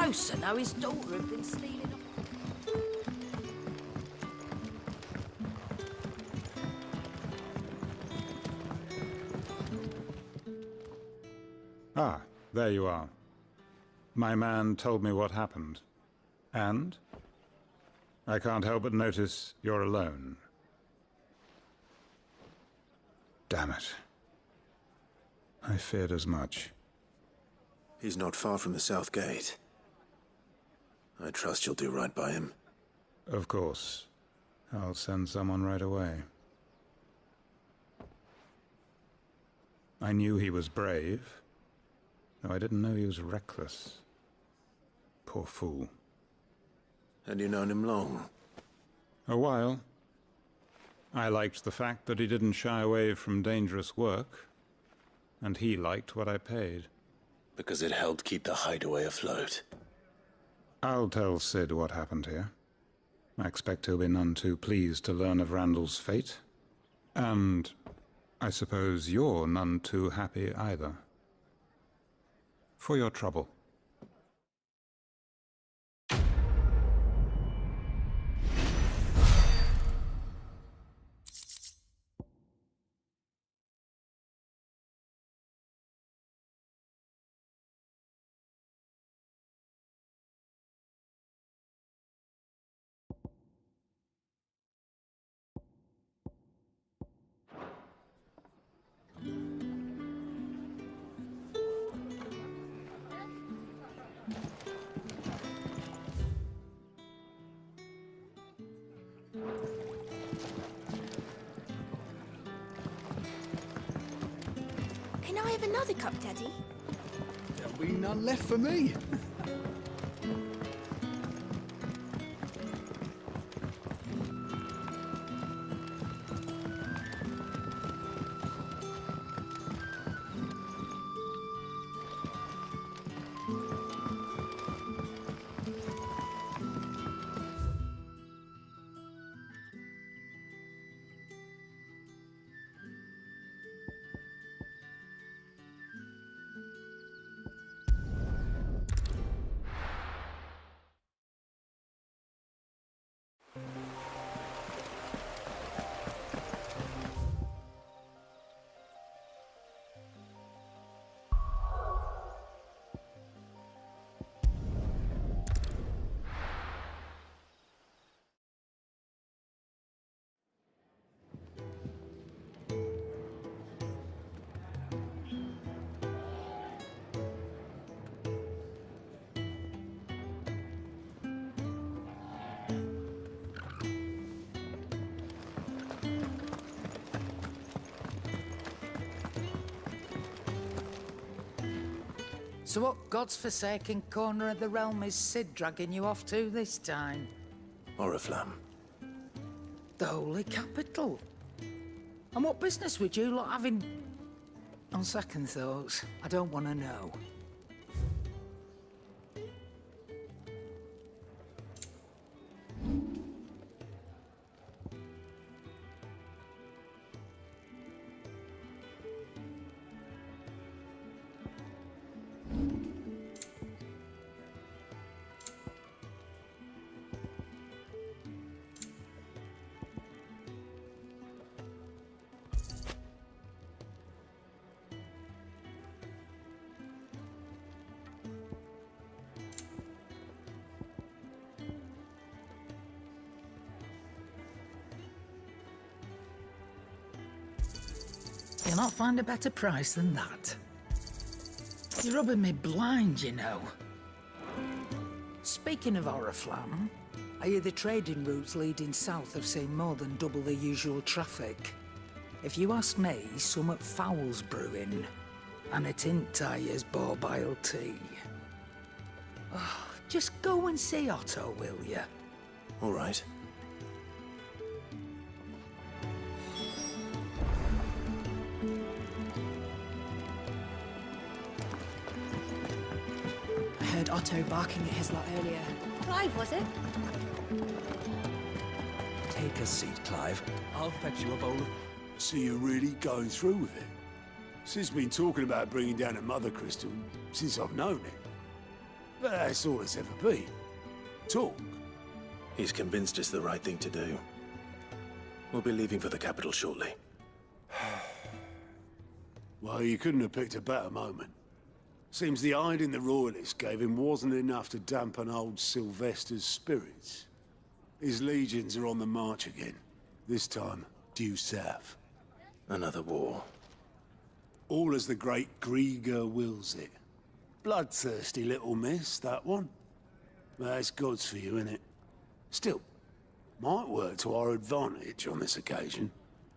closer, though. His daughter had been stealing off. Ah, there you are. My man told me what happened. And? I can't help but notice you're alone. Damn it. I feared as much. He's not far from the South Gate. I trust you'll do right by him. Of course. I'll send someone right away. I knew he was brave, though I didn't know he was reckless. Poor fool. Had you known him long? A while. I liked the fact that he didn't shy away from dangerous work, and he liked what I paid. Because it helped keep the hideaway afloat. I'll tell Sid what happened here. I expect he'll be none too pleased to learn of Randall's fate. And I suppose you're none too happy either. For your trouble. Can I have another cup, Daddy? There'll be none left for me. So what God's forsaken corner of the realm is Sid dragging you off to this time? Oriflamme. The Holy Capital. And what business would you lot having... On second thoughts, I don't want to know. You'll not find a better price than that. You're rubbing me blind, you know. Speaking of Oriflamme, I hear the trading routes leading south have seen more than double the usual traffic. If you ask me, summat foul's brewing, and it ain't Tyre's borbile tea. Oh, just go and see Otto, will you? All right. I heard Otto barking at his lot earlier. Clive, was it? Take a seat, Clive. I'll fetch you a bowl of... So you're really going through with it? Sid's been talking about bringing down a mother crystal since I've known him. But that's all it's ever been. Talk. He's convinced it's the right thing to do. We'll be leaving for the capital shortly. Well, you couldn't have picked a better moment. Seems the hiding the Royalists gave him wasn't enough to dampen old Sylvester's spirits. His legions are on the march again. This time, due south. Another war. All as the great Grieger wills it. Bloodthirsty little miss, that one. That's God's for you, innit? Still, might work to our advantage on this occasion.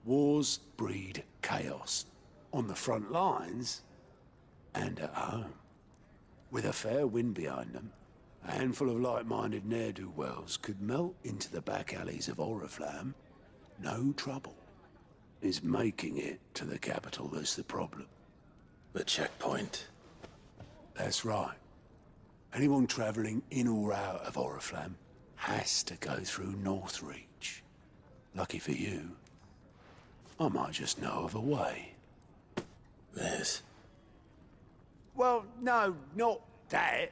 Wars breed chaos. On the front lines, and at home. With a fair wind behind them, a handful of like-minded ne'er-do-wells could melt into the back alleys of Oriflamme. No trouble. Is making it to the capital that's the problem. The checkpoint. That's right. Anyone travelling in or out of Oriflamme has to go through Northreach. Lucky for you, I might just know of a way. This. Well, no, not that.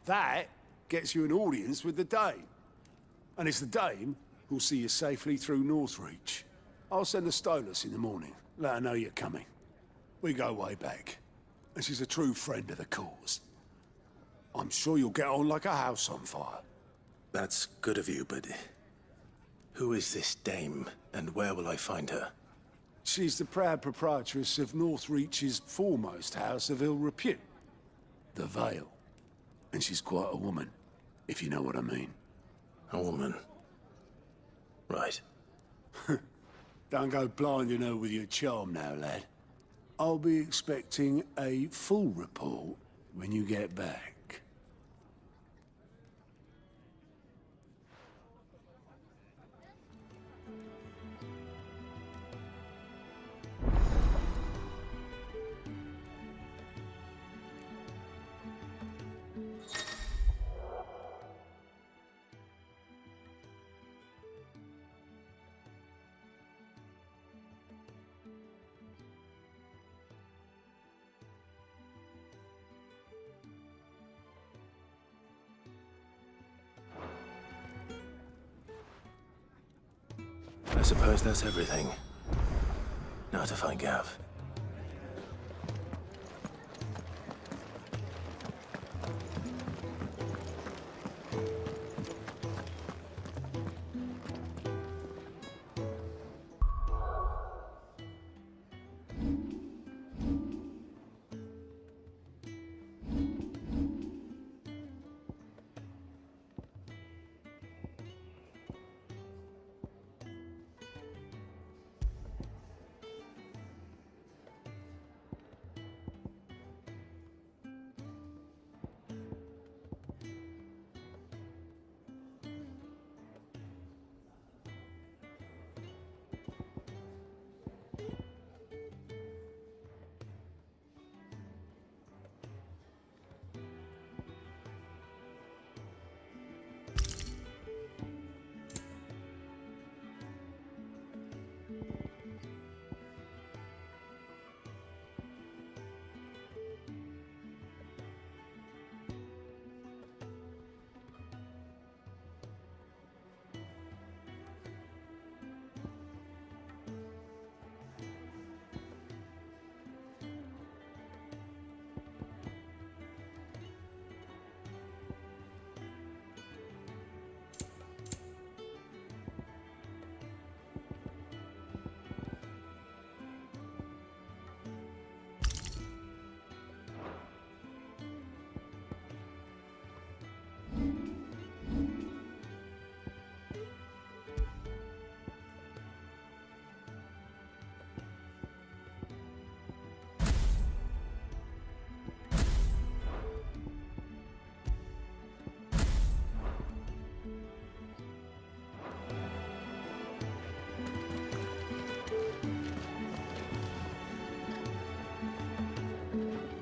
That gets you an audience with the Dame. And it's the Dame who'll see you safely through Northreach. I'll send a Stolas in the morning. Let her know you're coming. We go way back. And she's a true friend of the cause. I'm sure you'll get on like a house on fire. That's good of you, but... who is this Dame, and where will I find her? She's the proud proprietress of Northreach's foremost house of ill repute, the Vale. And she's quite a woman, if you know what I mean. A woman. Right. Don't go blinding her with your charm now, lad. I'll be expecting a full report when you get back. I suppose that's everything. Now to find Gav.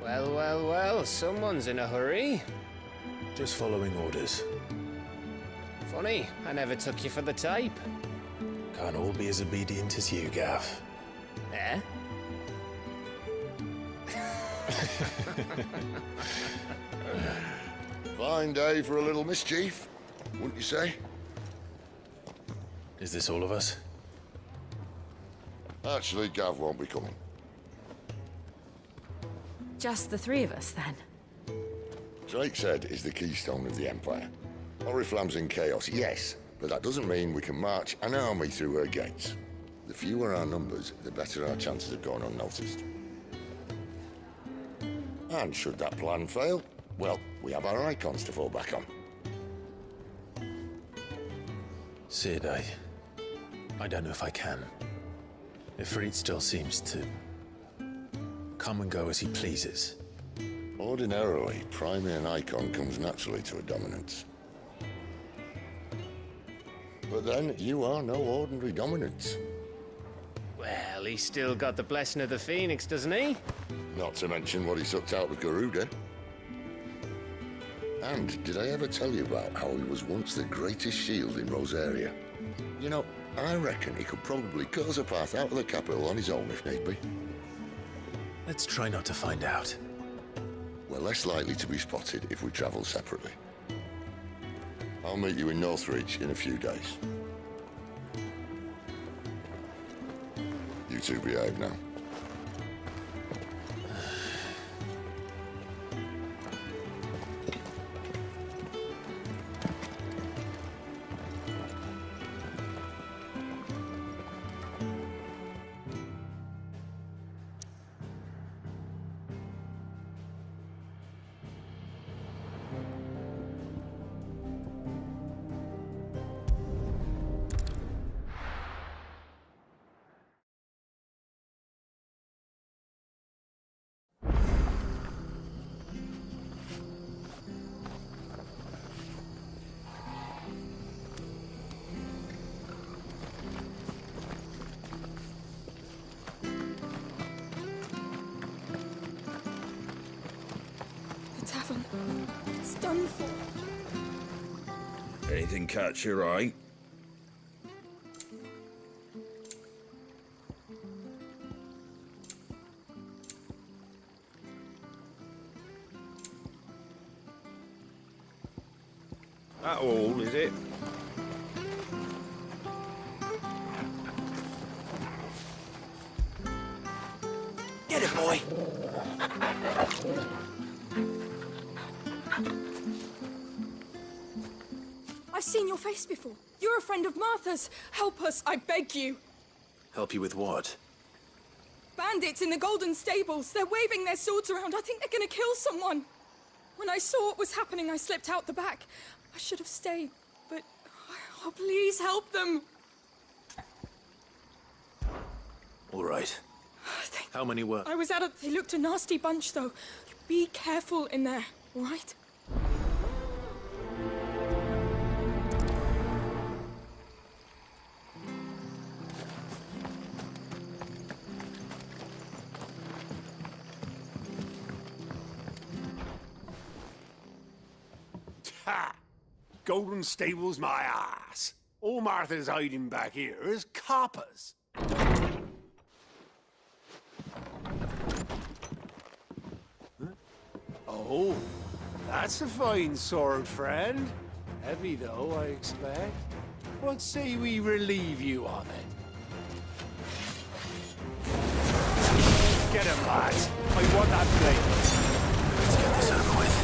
Well, well, well, someone's in a hurry. Just following orders. Funny, I never took you for the type. Can't all be as obedient as you, Gav. Eh? Fine day for a little mischief, wouldn't you say? Is this all of us? Actually, Gav won't be coming. Just the three of us, then? Drake's Head is the keystone of the Empire. Oriflamme's in chaos, yes, but that doesn't mean we can march an army through her gates. The fewer our numbers, the better our chances of going unnoticed. And should that plan fail, well, we have our icons to fall back on. Sid, I don't know if I can. Ifrit still seems to come and go as he pleases. Ordinarily, priming an icon comes naturally to a dominance. But then, you are no ordinary dominance. Well, he's still got the blessing of the Phoenix, doesn't he? Not to mention what he sucked out of Garuda. And did I ever tell you about how he was once the greatest shield in Rosaria? You know, I reckon he could probably cut us a path out of the capital on his own if need be. Let's try not to find out. We're less likely to be spotted if we travel separately. I'll meet you in Northreach in a few days. You two behave now. It's done for. Anything catch your eye? That all, is it? Get it, boy! I've seen your face before. You're a friend of Martha's. Help us, I beg you. Help you with what? Bandits in the Golden Stables. They're waving their swords around. I think they're gonna kill someone. When I saw what was happening, I slipped out the back. I should have stayed, but... Oh, please help them. All right. How many were? I was They looked a nasty bunch, though. Be careful in there, all right? Ha! Golden Stables my ass. All Martha's hiding back here is coppers. Oh, that's a fine sword, friend. Heavy, though, I expect. What say we relieve you of it? Get him, lads. I want that blade. Let's get this over with.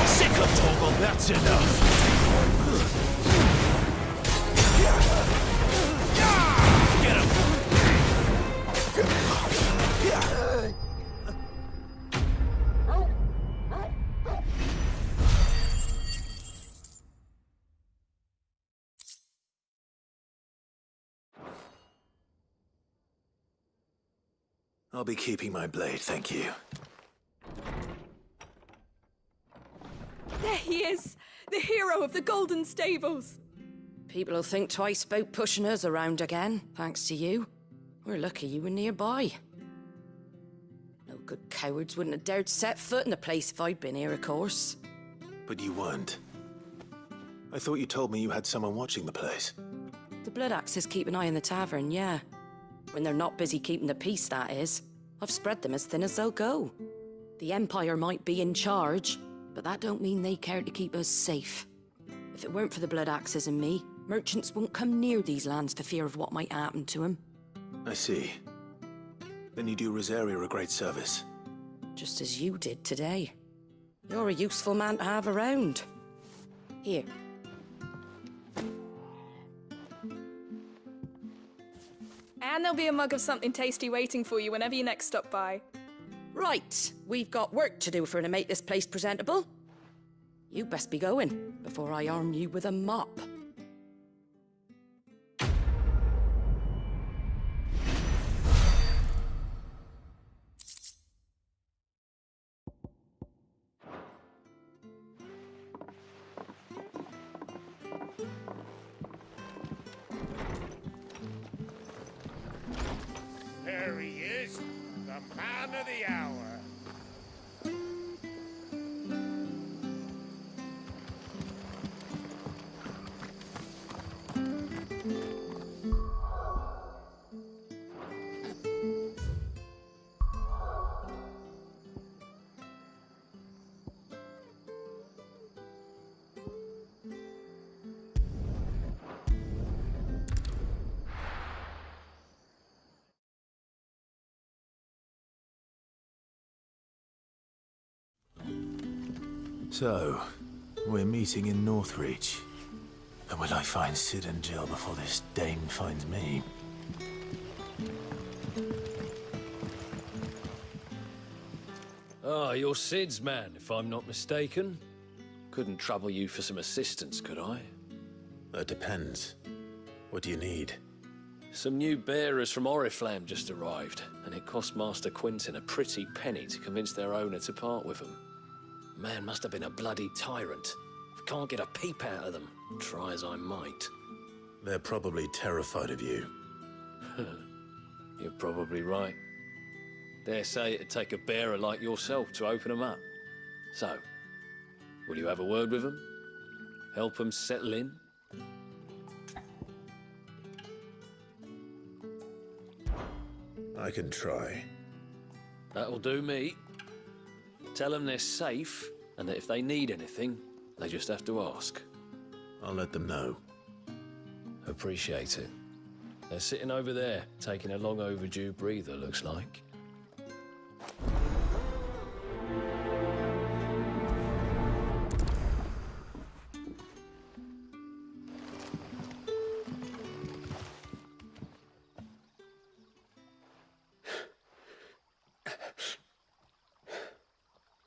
Sick of Toggle, that's enough! Get him! I'll be keeping my blade, thank you. There he is, the hero of the Golden Stables. People will think twice about pushing us around again, thanks to you. We're lucky you were nearby. No good cowards wouldn't have dared set foot in the place if I'd been here, of course. But you weren't. I thought you told me you had someone watching the place. The Blood Axes keep an eye on the tavern, yeah. When they're not busy keeping the peace, that is. I've spread them as thin as they'll go. The Empire might be in charge, but that don't mean they care to keep us safe. If it weren't for the Blood Axes and me, merchants won't come near these lands for fear of what might happen to them. I see. Then you do Rosaria a great service. Just as you did today. You're a useful man to have around. Here. And there'll be a mug of something tasty waiting for you whenever you next stop by. Right, we've got work to do if we're to make this place presentable. You best be going, before I arm you with a mop. There he is, the man of the hour. So, we're meeting in Northreach. But will I find Sid and Jill before this dame finds me? Ah, you're Sid's man, if I'm not mistaken. Couldn't trouble you for some assistance, could I? That depends. What do you need? Some new bearers from Oriflamme just arrived, and it cost Master Quintin a pretty penny to convince their owner to part with them. Man must have been a bloody tyrant. Can't get a peep out of them, try as I might. They're probably terrified of you. You're probably right. Dare say it'd take a bearer like yourself to open them up. So, will you have a word with them? Help them settle in? I can try. That'll do me. Tell them they're safe, and that if they need anything, they just have to ask. I'll let them know. Appreciate it. They're sitting over there, taking a long overdue breather, looks like.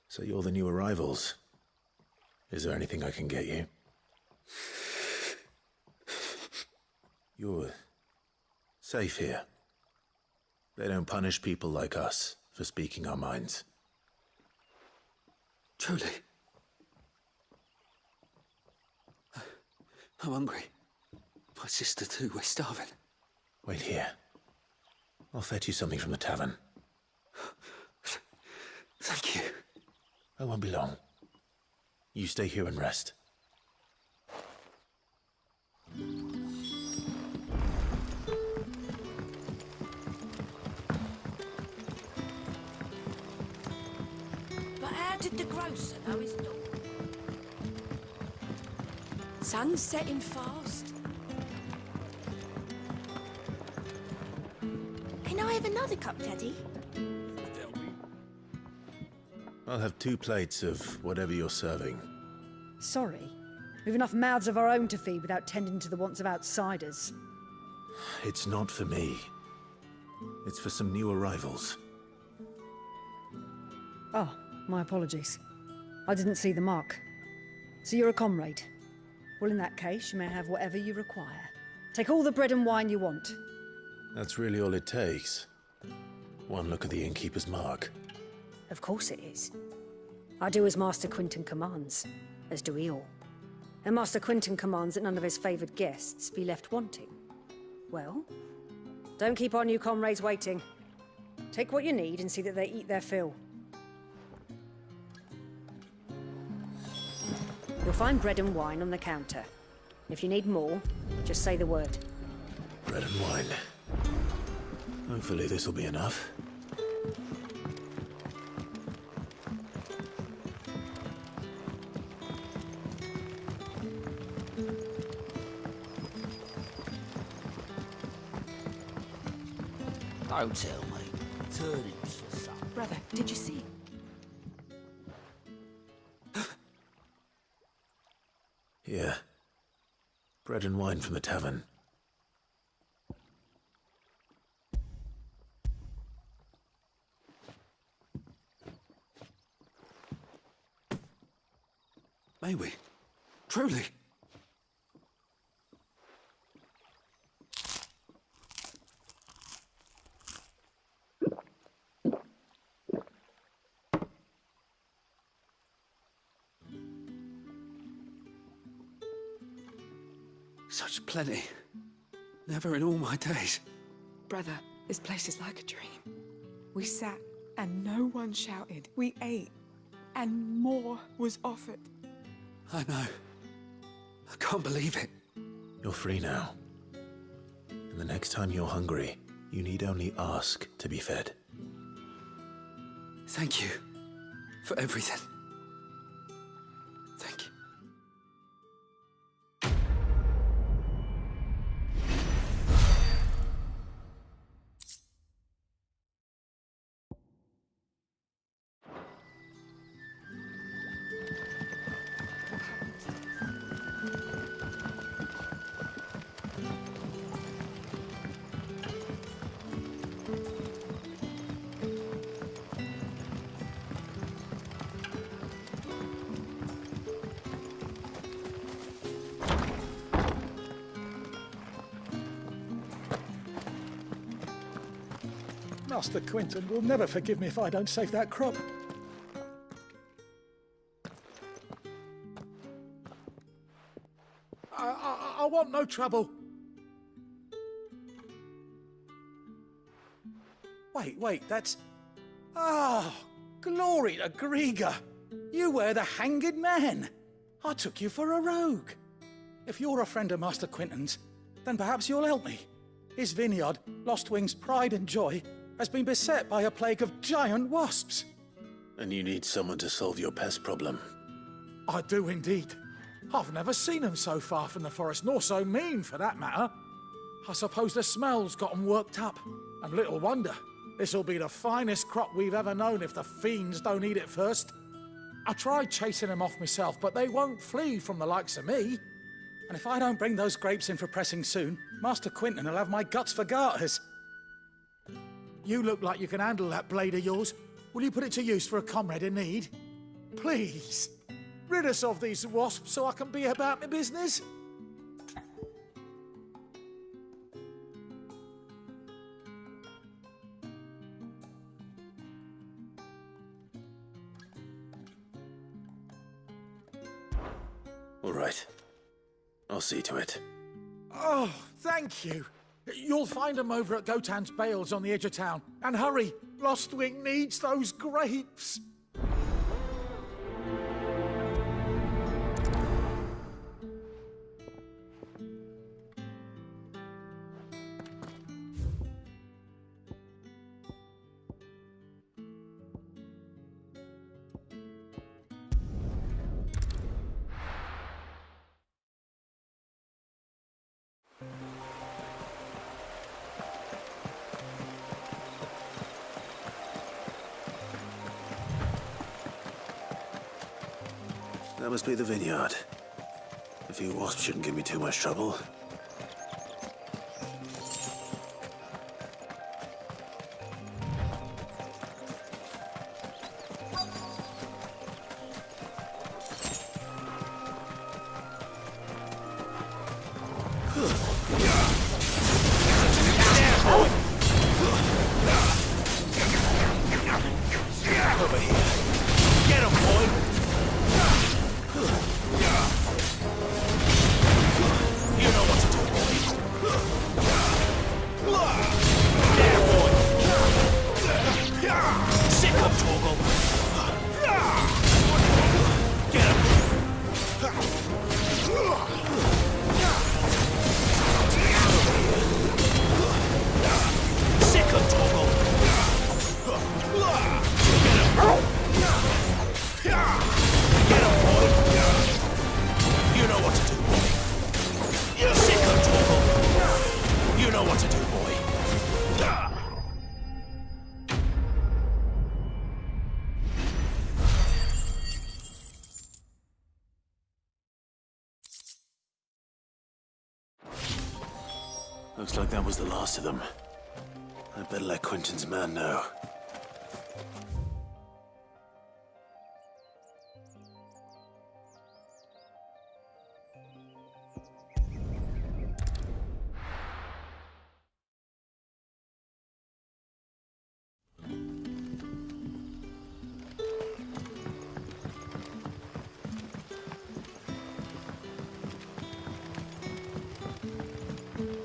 So you're the new arrivals. Is there anything I can get you? You're safe here. They don't punish people like us for speaking our minds. Truly. I'm hungry. My sister too, we're starving. Wait here. I'll fetch you something from the tavern. Thank you. I won't be long. You stay here and rest. But how did the grocer know his dog? Sun's setting fast. Can I have another cup, Daddy? I'll have 2 plates of whatever you're serving. Sorry. We've enough mouths of our own to feed without tending to the wants of outsiders. It's not for me. It's for some new arrivals. Oh, my apologies. I didn't see the mark. So you're a comrade. Well, in that case, you may have whatever you require. Take all the bread and wine you want. That's really all it takes. One look at the innkeeper's mark. Of course it is. I do as Master Quintin commands, as do we all. And Master Quintin commands that none of his favoured guests be left wanting. Well, don't keep our new comrades waiting. Take what you need and see that they eat their fill. You'll find bread and wine on the counter. If you need more, just say the word. Bread and wine. Hopefully this'll be enough. Don't tell me. Turnips for supper. Brother, did you see? Yeah. Bread and wine from the tavern. May we? Truly? Such plenty. Never in all my days. Brother, this place is like a dream. We sat and no one shouted. We ate and more was offered. I know. I can't believe it. You're free now. And the next time you're hungry, you need only ask to be fed. Thank you for everything. Thank you. Master Quinton will never forgive me if I don't save that crop. I want no trouble. Wait, that's... Oh, glory to Grieger. You were the hanged man. I took you for a rogue. If you're a friend of Master Quinton's, then perhaps you'll help me. His vineyard, Lostwing's pride and joy, has been beset by a plague of giant wasps. And you need someone to solve your pest problem. I do indeed. I've never seen them so far from the forest, nor so mean, for that matter. I suppose the smell's got them worked up. And little wonder. This'll be the finest crop we've ever known if the fiends don't eat it first. I tried chasing them off myself, but they won't flee from the likes of me. And if I don't bring those grapes in for pressing soon, Master Quinton will have my guts for garters. You look like you can handle that blade of yours. Will you put it to use for a comrade in need? Please, rid us of these wasps so I can be about my business. All right. I'll see to it. Oh, thank you. You'll find them over at Gotan's Bales on the edge of town. And hurry, Lostwing needs those grapes. That must be the vineyard. A few wasps shouldn't give me too much trouble. Over here. Get him, boy! You know what what to do, boy. Looks like that was the last of them. I better let Quentin's man know.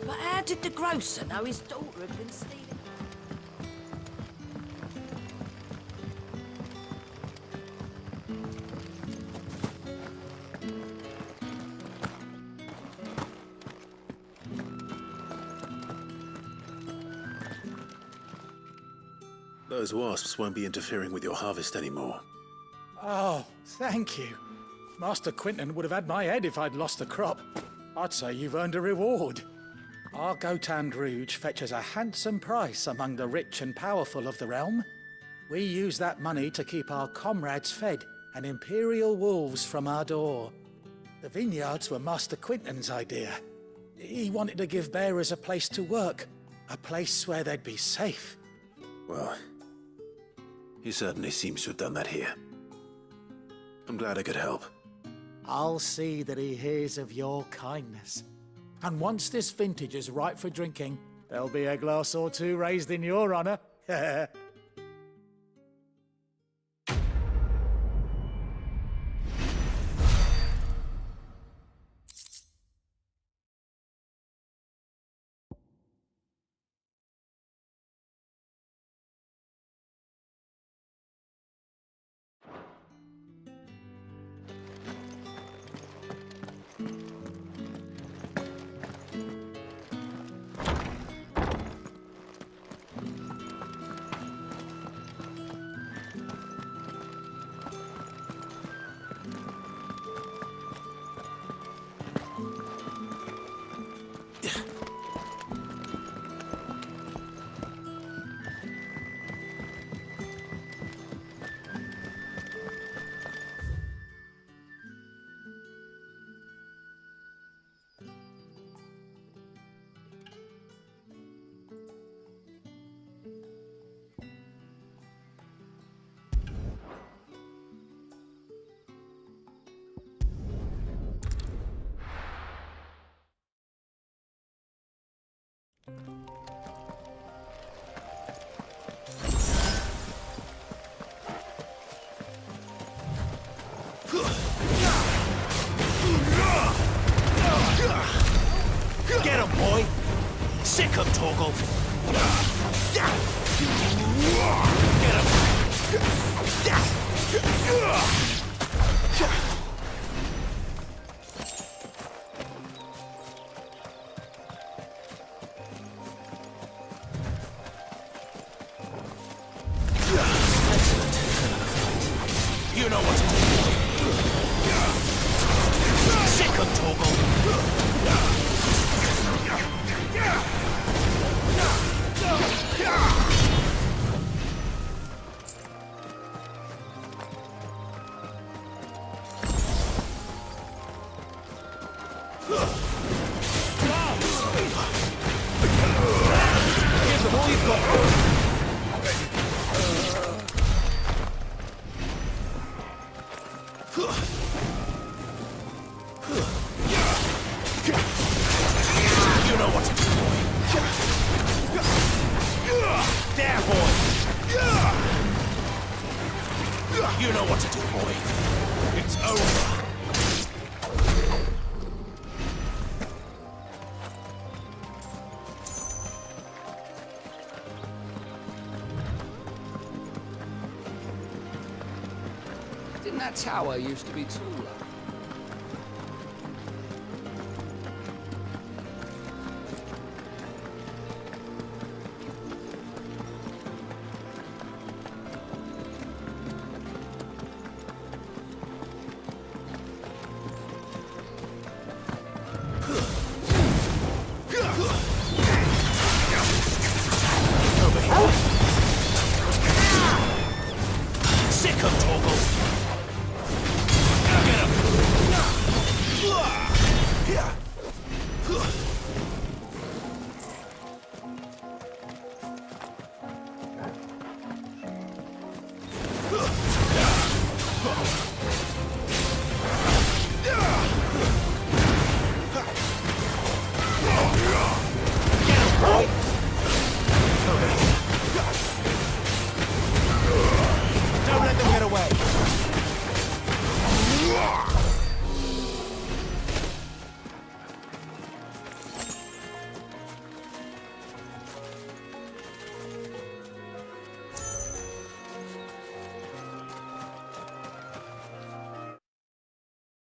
But how did the grocer know his daughter had been stealing? Those wasps won't be interfering with your harvest anymore. Oh, thank you. Master Quentin would have had my head if I'd lost the crop. I'd say you've earned a reward. Our Gotand Rouge fetches a handsome price among the rich and powerful of the realm. We use that money to keep our comrades fed and imperial wolves from our door. The vineyards were Master Quentin's idea. He wanted to give bearers a place to work, a place where they'd be safe. Well, he certainly seems to have done that here. I'm glad I could help. I'll see that he hears of your kindness. And once this vintage is ripe for drinking, there'll be a glass or two raised in your honor. Get him, boy! Sick him, Torgal! Get Excellent. You know what to do. Sick him, Torgal! Give them all you've got. You know what to do, boy. There, boy. You know what to do, boy. It's over. Didn't that tower used to be tall?